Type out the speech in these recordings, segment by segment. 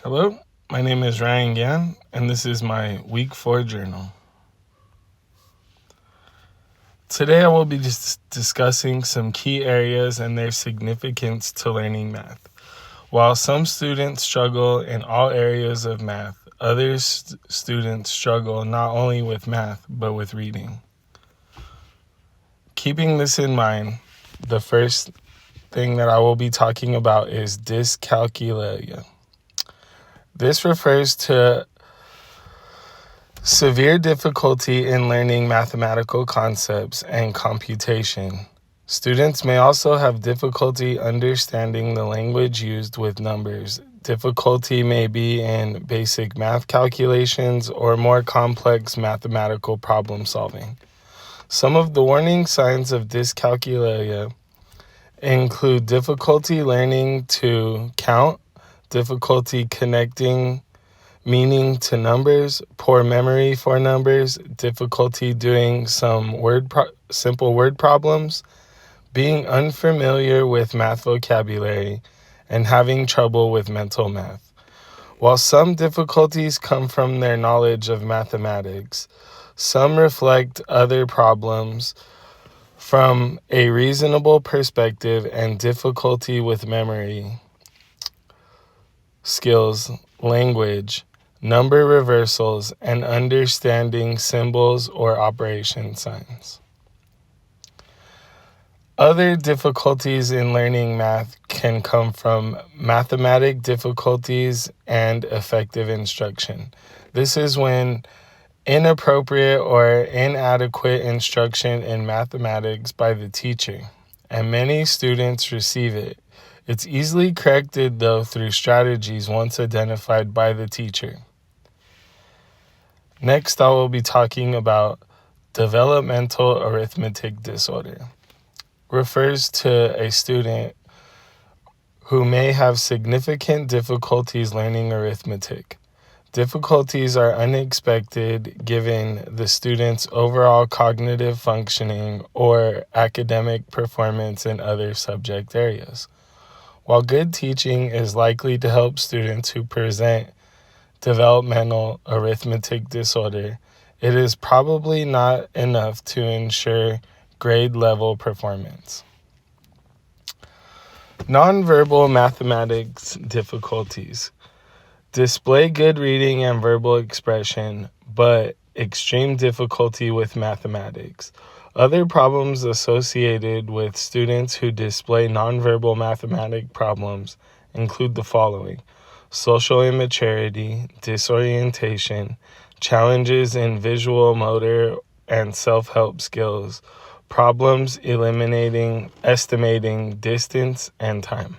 Hello, my name is Ryan Gan, and this is my Week 4 journal. Today I will be discussing some key areas and their significance to learning math. While some students struggle in all areas of math, other students struggle not only with math, but with reading. Keeping this in mind, the first thing that I will be talking about is dyscalculia. This refers to severe difficulty in learning mathematical concepts and computation. Students may also have difficulty understanding the language used with numbers. Difficulty may be in basic math calculations or more complex mathematical problem solving. Some of the warning signs of dyscalculia include difficulty learning to count, difficulty connecting meaning to numbers, poor memory for numbers, difficulty doing some simple word problems, being unfamiliar with math vocabulary, and having trouble with mental math. While some difficulties come from their knowledge of mathematics, some reflect other problems from a reasonable perspective and difficulty with memory, skills, language, number reversals, and understanding symbols or operation signs. Other difficulties in learning math can come from mathematic difficulties and effective instruction. This is when inappropriate or inadequate instruction in mathematics by the teacher, and many students receive it. It's easily corrected, though, through strategies once identified by the teacher. Next, I will be talking about developmental arithmetic disorder. Refers to a student who may have significant difficulties learning arithmetic. Difficulties are unexpected given the student's overall cognitive functioning or academic performance in other subject areas. While good teaching is likely to help students who present developmental arithmetic disorder, it is probably not enough to ensure grade level performance. Nonverbal mathematics difficulties display good reading and verbal expression, but extreme difficulty with mathematics. Other problems associated with students who display nonverbal mathematic problems include the following: social immaturity, disorientation, challenges in visual, motor, and self-help skills, problems estimating distance and time.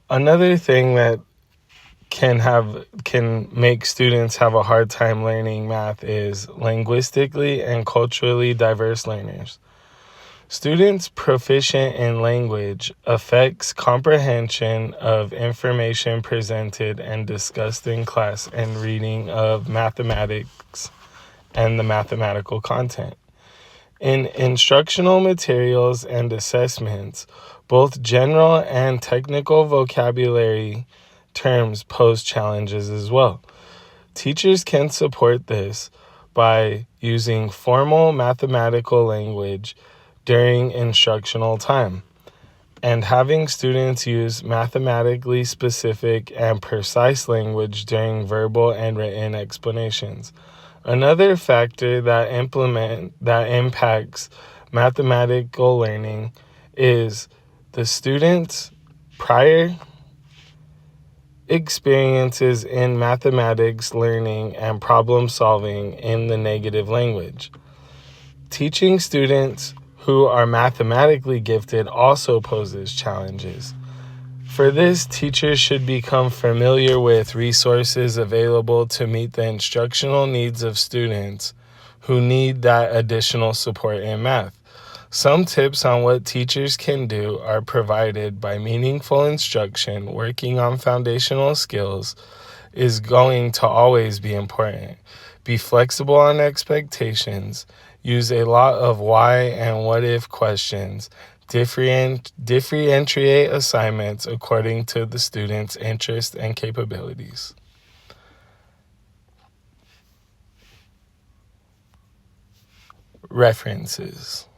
Another thing that can make students have a hard time learning math is linguistically and culturally diverse learners. Students proficient in language affects comprehension of information presented and discussed in class and reading of mathematics and the mathematical content. In instructional materials and assessments, both general and technical vocabulary terms pose challenges as well. Teachers can support this by using formal mathematical language during instructional time and having students use mathematically specific and precise language during verbal and written explanations. Another factor that impacts mathematical learning is the student's prior experiences in mathematics learning and problem solving in the negative language. Teaching students who are mathematically gifted also poses challenges. For this, teachers should become familiar with resources available to meet the instructional needs of students who need that additional support in math. Some tips on what teachers can do are provided by meaningful instruction. Working on foundational skills is going to always be important. Be flexible on expectations. Use a lot of why and what if questions. Differentiate assignments according to the student's interests and capabilities. References.